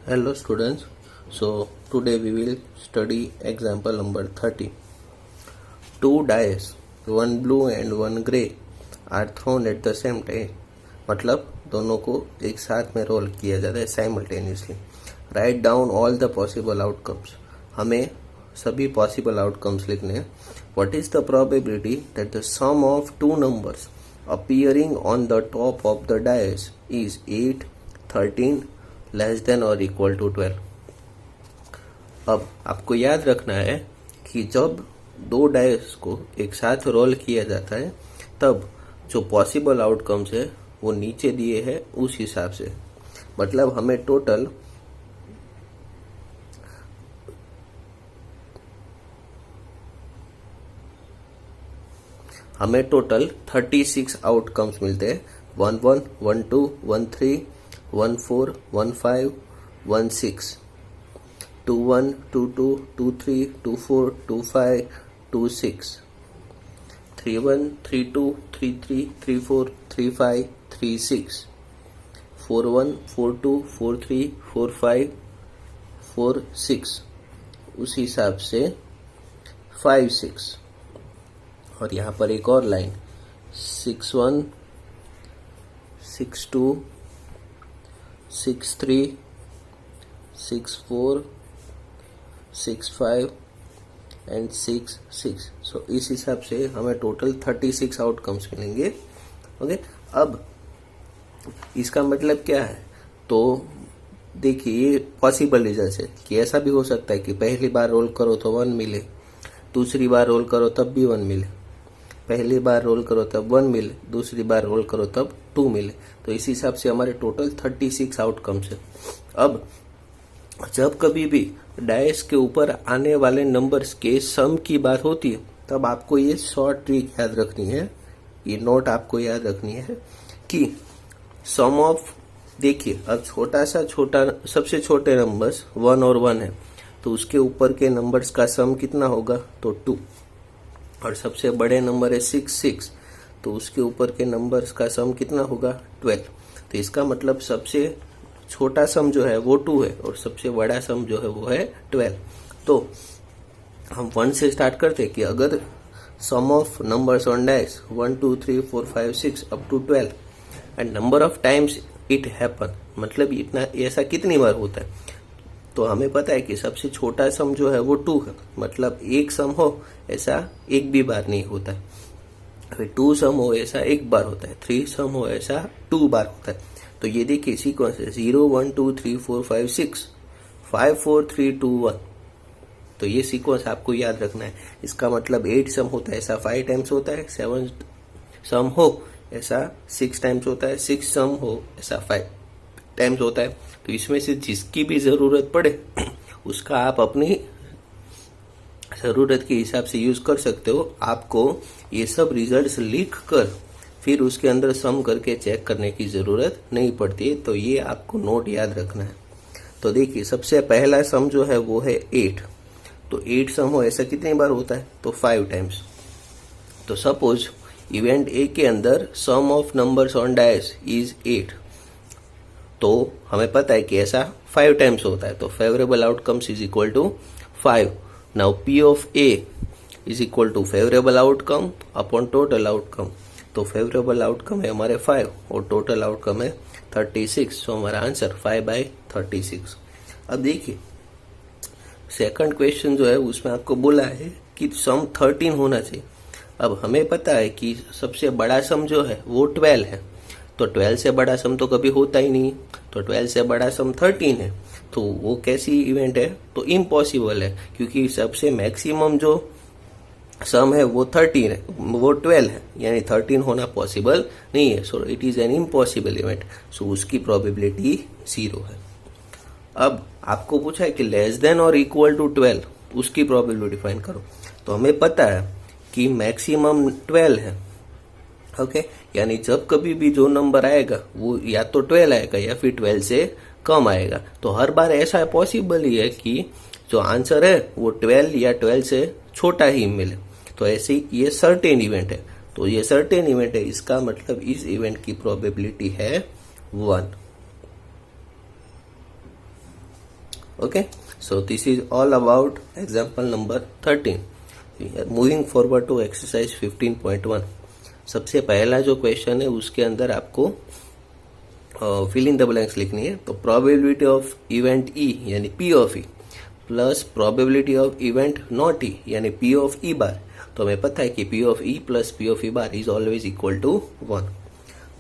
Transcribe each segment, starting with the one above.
Hello students, so today we will study example number 30. Two dice, one blue and one grey are thrown at the same time. मतलब दोनों को एक साथ में role किया जाता है simultaneously. Write down all the possible outcomes. हमें सभी पॉसिबल आउटकम्स लिखने हैं. What is the probability that the sum of two numbers appearing on the top of the dice is 8, 13 less than और इक्वल टू 12. अब आपको याद रखना है कि जब दो डाइस को एक साथ रोल किया जाता है तब जो पॉसिबल आउटकम्स है वो नीचे दिए हैं उस हिसाब से. मतलब हमें टोटल 36 आउटकम्स मिलते हैं. 1 1 1 2 1 3 1 4 1 5 1 6 2 1 2 2 2 3 2 4 2 5 2 6 3 1 3 2 3 3 3 4 3 5 3 6 4 1 4 2 4 3 4 5 4 6. उस हिसाब से 5 6 और यहाँ पर एक और लाइन 6 1 6 2 6 3 6 4 6 5 एंड 6 6. सो इस हिसाब से हमें टोटल 36 आउटकम्स मिलेंगे. ओके, अब इसका मतलब क्या है? तो देखिए ये पॉसिबल रिजल्ट है कि ऐसा भी हो सकता है कि पहली बार रोल करो तो 1 मिले, दूसरी बार रोल करो तब भी 1 मिले, पहली बार रोल करो तब 1 मिले, दूसरी बार रोल करो तब 2 मिले. तो इस हिसाब से हमारे टोटल 36 आउटकम्स है. अब जब कभी भी डाइस के ऊपर आने वाले नंबर्स के सम की बात होती है तब आपको ये शॉर्ट ट्रिक याद रखनी है, ये नोट आपको याद रखनी है कि सम ऑफ, देखिए अब छोटा सबसे छोटे नंबर्स 1 और 1 है तो उसके ऊपर के नंबर्स का सम कितना होगा? तो 2. और सबसे बड़े नंबर है 6 6 तो उसके ऊपर के नंबर्स का सम कितना होगा? 12. तो इसका मतलब सबसे छोटा सम जो है वो 2 है और सबसे बड़ा सम जो है वो है 12. तो हम 1 से स्टार्ट करते हैं कि अगर sum of numbers on dice 1 2 3 4 5 6 up to 12 and number of times it happen, मतलब इतना ऐसा कितनी बार होता है? तो हमें पता है कि सबसे छोटा सम जो है वो 2 है, मतलब एक सम हो ऐसा एक भी बार नहीं होता है. फिर 2 सम हो ऐसा एक बार होता है, 3 सम हो ऐसा 2 बार होता है. तो ये देखिए सीक्वेंस है 0 1 2 3 4 5 6 5 4 3 2 1. तो ये सीक्वेंस आपको याद रखना है. इसका मतलब 8 सम होता है ऐसा 5 टाइम्स होता है, 7 सम हो ऐसा 6 टाइम्स होता है, 6 सम हो ऐसा 5 टाइम्स होता है. तो इसमें से जिसकी भी जरूरत पड़े उसका आप अपनी जरूरत के हिसाब से यूज कर सकते हो. आपको ये सब रिजल्ट्स लिख कर फिर उसके अंदर सम करके चेक करने की जरूरत नहीं पड़ती है. तो ये आपको नोट याद रखना है. तो देखिए सबसे पहला सम जो है वो है 8. तो 8 सम हो ऐसा कितनी बार होता है? तो 5 टाइम्स. तो सपोज इवेंट ए के अंदर sum of numbers on dice is 8. तो हमें पता है कि ऐसा 5 टाइम्स होता है. तो favourable outcomes is equal to 5. Now P of A is equal to favourable outcome upon total outcome. तो फेवरेबल आउटकम है हमारे 5 और टोटल आउटकम है 36. सो हमारा आंसर 5/36. अब देखिए सेकंड क्वेश्चन जो है उसमें आपको बोला है कि सम 13 होना चाहिए. अब हमें पता है कि सबसे बड़ा सम जो है वो 12 है. तो 12 से बड़ा सम तो कभी होता ही नहीं. तो 12 से बड़ा सम 13 है. तो वो कैसी इवेंट है? तो इम्पॉसिबल है, क्योंकि सबसे मैक्सिमम जो सम है वो 13 है, वो 12 है, यानी 13 होना पॉसिबल नहीं है. So it is an impossible event. So उसकी प्रोबेबिलिटी 0 है. अब आपको पूछा है कि लेस देन और इक्वल टू 12, उसकी प्रोबेबिलिटी फाइंड करो. तो हमें पता है कि मैक्सिमम 12 है. ओके, यानी जब कभी भी जो नंबर आएगा वो या तो 12 आएगा या फिर 12 से कम आएगा. तो हर बार ऐसा पॉसिबल ही है कि जो आंसर है वो 12 या 12 से छोटा ही मिले. तो ऐसे ये सर्टेन इवेंट है. तो ये सर्टेन इवेंट है, इसका मतलब इस इवेंट की प्रोबेबिलिटी है 1. Okay, so this is all about example number 13. Moving forward to exercise 15.1. सबसे पहला जो क्वेश्चन है उसके अंदर आपको फिल इन द ब्लैंक्स लिखनी है। तो प्रोबेबिलिटी ऑफ इवेंट ई यानी P of E plus probability of event not E यानी पी ऑफ ई बार। तो हमें पता है कि P of E plus P of E bar is always equal to 1।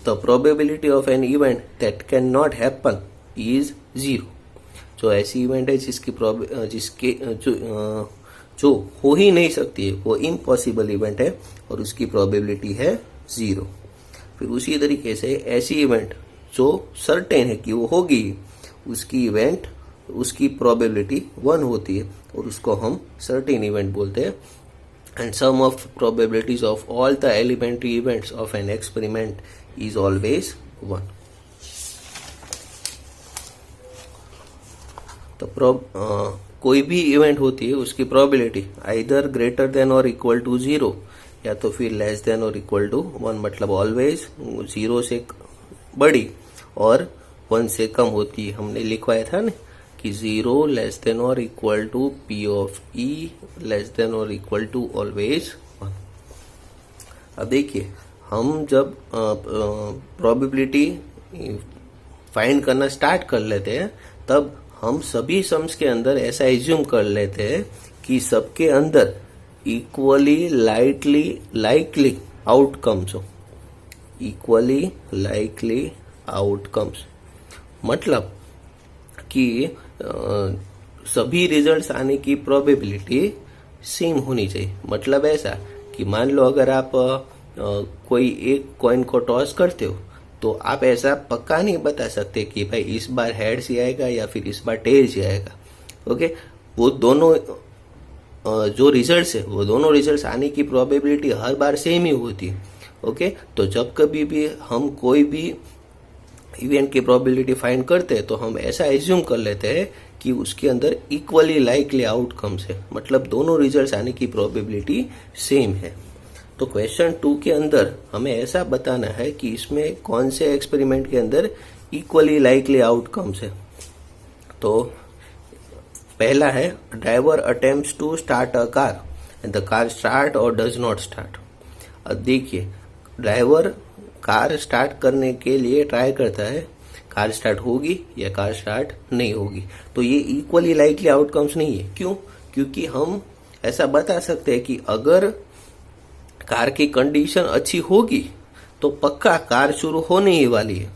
The probability of an event that cannot happen is 0। जो ऐसी event है जो हो ही नहीं सकती है वो इम्पॉसिबल इवेंट है और उसकी प्रोबेबिलिटी है 0। फिर उसी तरीके से ऐसी इवेंट जो सर्टेन है कि वो होगी उसकी प्रोबेबिलिटी 1 होती है और उसको हम सर्टेन इवेंट बोलते हैं। And sum of probabilities of all the elementary events of an experiment is always 1। तो कोई भी इवेंट होती है उसकी प्रोबेबिलिटी आइदर ग्रेटर देन और इक्वल टू 0 या तो फिर लेस देन और इक्वल टू 1, मतलब ऑलवेज 0 से बड़ी और 1 से कम होती है। हमने लिखवाया था ना कि 0 लेस देन और equal to P of E less than और इक्वल टू ऑलवेज 1। अब देखिए, हम जब प्रोबेबिलिटी फाइंड करना स्टार्ट कर लेते हैं तब हम सभी सम्स के अंदर ऐसा एज्यूम कर लेते हैं कि सबके अंदर इक्वली लाइकली आउटकम्स हो। इक्वली लाइकली आउटकम्स मतलब कि सभी रिजल्ट्स आने की प्रोबेबिलिटी सेम होनी चाहिए। मतलब ऐसा कि मान लो अगर आप कोई एक कॉइन को टॉस करते हो तो आप ऐसा पक्का नहीं बता सकते कि भाई इस बार हेड्स ही आएगा या फिर इस बार टेल्स ही आएगा। ओके, वो दोनों जो रिजल्ट्स है वो दोनों रिजल्ट्स आने की प्रोबेबिलिटी हर बार सेम ही होती है। ओके, तो जब कभी भी हम कोई भी इवेंट की प्रोबेबिलिटी फाइंड करते हैं तो हम ऐसा एज्यूम कर लेते हैं कि उसके अंदर इक्वली लाइकली आउटकम्स है, मतलब दोनों रिजल्ट्स आने की प्रोबेबिलिटी सेम है। तो क्वेश्चन 2 के अंदर हमें ऐसा बताना है कि इसमें कौन से एक्सपेरिमेंट के अंदर इक्वली लाइकली आउटकम्स है। तो पहला है driver attempts to start a car and the car start और डज नॉट स्टार्ट। अब देखिए, ड्राइवर कार स्टार्ट करने के लिए ट्राई करता है, कार स्टार्ट होगी या कार स्टार्ट नहीं होगी। तो ये इक्वली लाइकली आउटकम्स नहीं है। क्यों? क्योंकि हम ऐसा बता सकते हैं कि अगर कार की कंडीशन अच्छी होगी तो पक्का कार शुरू होने ही वाली है।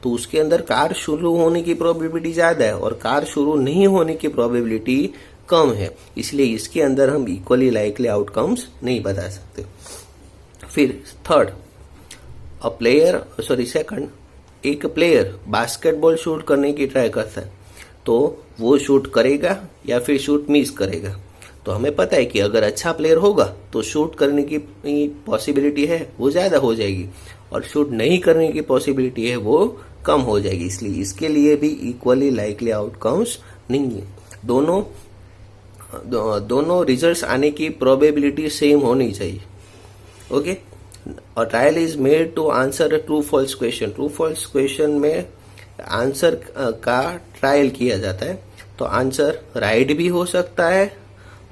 तो उसके अंदर कार शुरू होने की प्रोबेबिलिटी ज्यादा है और कार शुरू नहीं होने की प्रोबेबिलिटी कम है, इसलिए इसके अंदर हम इक्वली लाइकली आउटकम्स नहीं बता सकते। फिर थर्ड, सेकंड, एक प्लेयर बास्केटबॉल शूट करने की ट्राई करता है तो वो शूट करेगा या फिर शूट मिस करेगा। तो हमें पता है कि अगर अच्छा प्लेयर होगा तो शूट करने की पॉसिबिलिटी है वो ज्यादा हो जाएगी और शूट नहीं करने की पॉसिबिलिटी है वो कम हो जाएगी, इसलिए इसके लिए भी इक्वली लाइकली आउटकम्स नहीं है। दोनों रिजल्ट्स आने की प्रोबेबिलिटी सेम होनी चाहिए। ओके, और trial is made to answer true false question. True false question में आंसर का ट्रायल किया जाता है। तो आंसर राइट भी हो सकता है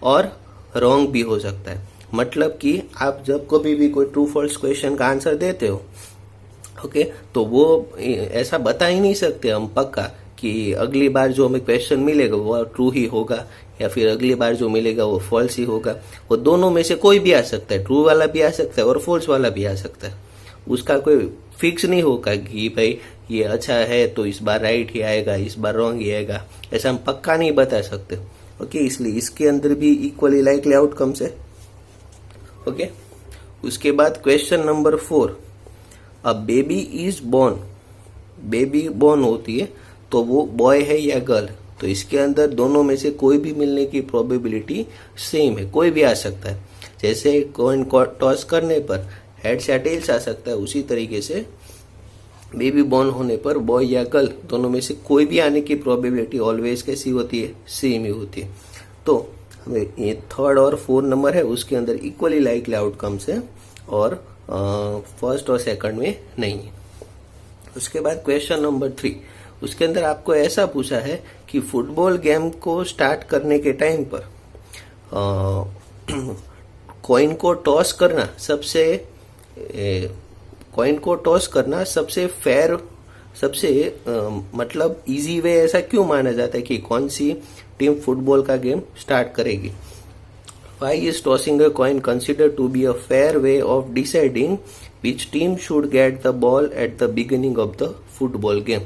और रॉन्ग भी हो सकता है। मतलब कि आप जब कभी भी कोई ट्रू फॉल्स क्वेश्चन का आंसर देते हो, ओके, तो वो ऐसा बता ही नहीं सकते हम पक्का कि अगली बार जो हमें क्वेश्चन मिलेगा वो ट्रू ही होगा या फिर अगली बार जो मिलेगा वो फॉल्स ही होगा। वो दोनों में से कोई भी आ सकता है, ट्रू वाला भी आ सकता है और फॉल्स वाला भी आ सकता है। उसका कोई फिक्स नहीं होगा कि भाई ये अच्छा है तो इस बार राइट ही आएगा, इस बार रॉन्ग ही आएगा, ऐसा हम पक्का नहीं बता सकते। ओके, इसलिए इसके अंदर भी इक्वली लाइकली आउटकम्स है। ओके, उसके बाद question number 4, a baby is born. Baby born होती है तो वो बॉय है या गर्ल। तो इसके अंदर दोनों में से कोई भी मिलने की प्रोबेबिलिटी सेम है, कोई भी आ सकता है। जैसे कॉइन टॉस करने पर हेड्स या टेल्स आ सकता है, उसी तरीके से बेबी बॉर्न होने पर बॉय या गर्ल दोनों में से कोई भी आने की प्रोबेबिलिटी ऑलवेज कैसी होती है? सेम ही होती है। तो हमें ये थर्ड और फोर्थ नंबर है उसके अंदर इक्वली लाइकली आउटकम्स है और फर्स्ट और सेकंड में नहीं है। उसके बाद क्वेश्चन नंबर 3, उसके अंदर आपको ऐसा पूछा है कि फुटबॉल गेम को स्टार्ट करने के टाइम पर कॉइन को टॉस करना सबसे फेयर, सबसे मतलब इजी वे ऐसा क्यों माना जाता है कि कौन सी टीम फुटबॉल का गेम स्टार्ट करेगी? Why is tossing a coin considered to be a fair way of deciding which team should get the ball at the beginning of the football game?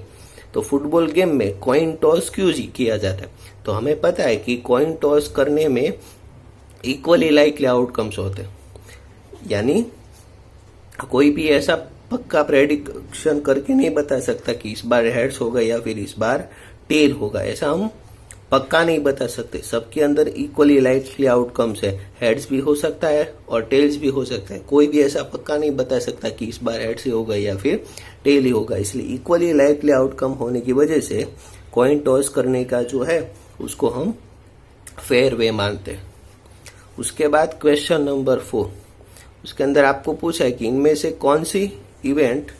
तो फुटबॉल गेम में coin toss क्यों किया जाता है? तो हमें पता है कि कॉइन टॉस करने में इक्वली लाइकली आउटकम्स होते हैं, यानी कोई भी ऐसा पक्का प्रेडिक्शन करके नहीं बता सकता कि इस बार हेड्स होगा या फिर इस बार टेल होगा, ऐसा हम पक्का नहीं बता सकते। सबके अंदर इक्वली लाइकली आउटकम्स है, हेड्स भी हो सकता है और टेल्स भी हो सकता है। कोई भी ऐसा पक्का नहीं बता सकता कि इस बार हेड्स ही होगा या फिर टेल ही होगा। इसलिए इक्वली लाइकली आउटकम होने की वजह से कॉइन टॉस करने का जो है उसको हम फेयर वे मानते हैं। उसके बाद क्वेश्चन नंबर 4, उसके अंदर आपको पूछा है कि इनमें से कौन सी इवेंट,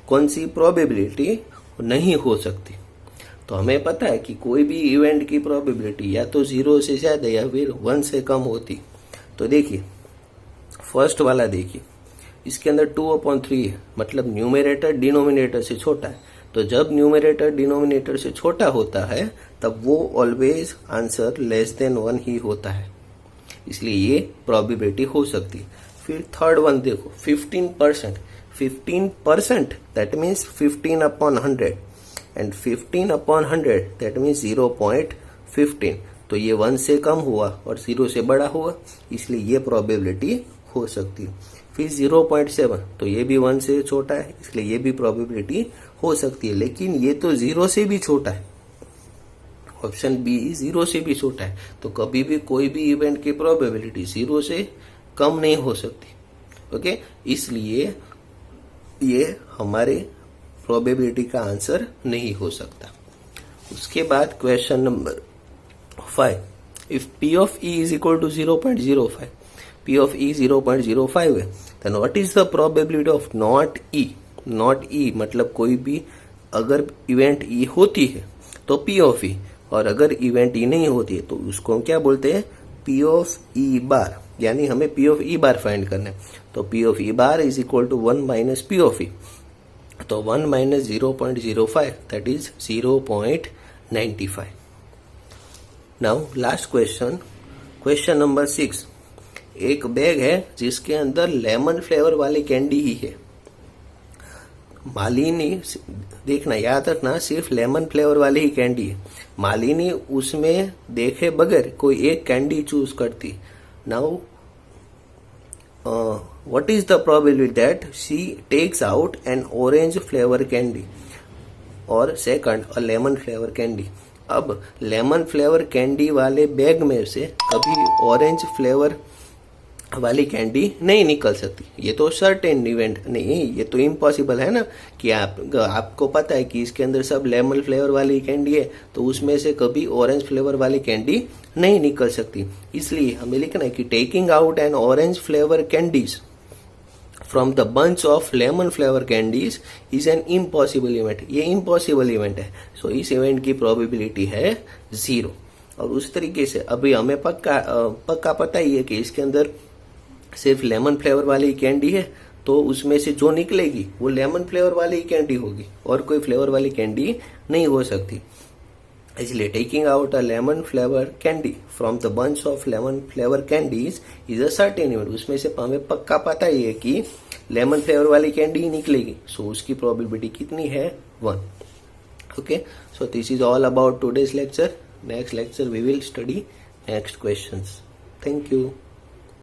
कौन सी प्रोबेबिलिटी नहीं हो सकती। तो हमें पता है कि कोई भी इवेंट की प्रोबेबिलिटी या तो 0 से ज्यादा या फिर 1 से कम होती। तो देखिए फर्स्ट वाला देखिए, इसके अंदर 2/3 है, मतलब न्यूमरेटर डिनोमिनेटर से छोटा है। तो जब न्यूमरेटर डिनोमिनेटर से छोटा होता है तब वो ऑलवेज आंसर लेस देन 1 ही होता है, इसलिए ये प्रोबेबिलिटी हो सकती है। फिर थर्ड वन देखो 15%, that means 15/100 and 15/100 that means 0.15। तो ये 1 से कम हुआ और 0 से बड़ा हुआ, इसलिए ये प्रोबेबिलिटी हो सकती है। फिर 0.7, तो ये भी 1 से छोटा है, इसलिए ये भी प्रोबेबिलिटी हो सकती है। लेकिन ये तो 0 से भी छोटा है, ऑप्शन बी 0 से भी छोटा है। तो कभी भी कोई भी इवेंट की प्रोबेबिलिटी 0 से कम नहीं हो सकती। ओके, इसलिए ये हमारे प्रोबेबिलिटी का आंसर नहीं हो सकता। उसके बाद question number 5, if P of E is equal to 0.05, P of E 0.05 है, then what is the probability of not E? Not E मतलब कोई भी अगर इवेंट E होती है तो P of E, और अगर इवेंट E नहीं होती है तो उसको हम क्या बोलते हैं? P of E बार, यानी हमें P of E बार फाइंड करना है। तो P of E बार is equal to 1 minus P of E, तो 1 minus 0.05 that is 0.95। Now last question, question number 6, एक बैग है जिसके अंदर लेमन फ्लेवर वाली कैंडी ही है। मालिनी, देखना याद रखना, सिर्फ लेमन फ्लेवर वाली ही कैंडी है। मालिनी उसमें देखे बगैर कोई एक कैंडी चूज करती। Now what is the probability that she takes out an orange flavor candy or second a lemon flavor candy? अब लेमन फ्लेवर कैंडी वाले बैग में से कभी ऑरेंज फ्लेवर वाली कैंडी नहीं निकल सकती। ये तो सर्टेन इवेंट नहीं, ये तो इम्पॉसिबल है ना कि आपको पता है कि इसके अंदर सब लेमन फ्लेवर वाली कैंडी है, तो उसमें से कभी ऑरेंज फ्लेवर वाली कैंडी नहीं निकल सकती। इसलिए हमें लिखना है कि taking out an orange flavour candies from the bunch of lemon flavour candies is an impossible event. ये इम्पॉसिबल इवेंट है, सो इस इवेंट की प्रोबेबिलिटी है 0। और उस तरीके से अभी हमें पक्का पता ही है कि इसके अंदर सिर्फ लेमन फ्लेवर वाली कैंडी है, तो उसमें से जो निकलेगी वो लेमन फ्लेवर वाली कैंडी होगी और कोई फ्लेवर वाली कैंडी नहीं हो सकती। इसलिए taking out a lemon flavour candy from the bunch of lemon flavour candies is a certain event. उसमें से हमें पक्का पता ही है कि लेमन फ्लेवर वाली कैंडी ही निकलेगी, सो उसकी प्रोबेबिलिटी कितनी है? 1। Okay, so this is all about today's lecture. Next lecture we will study next questions. Thank you.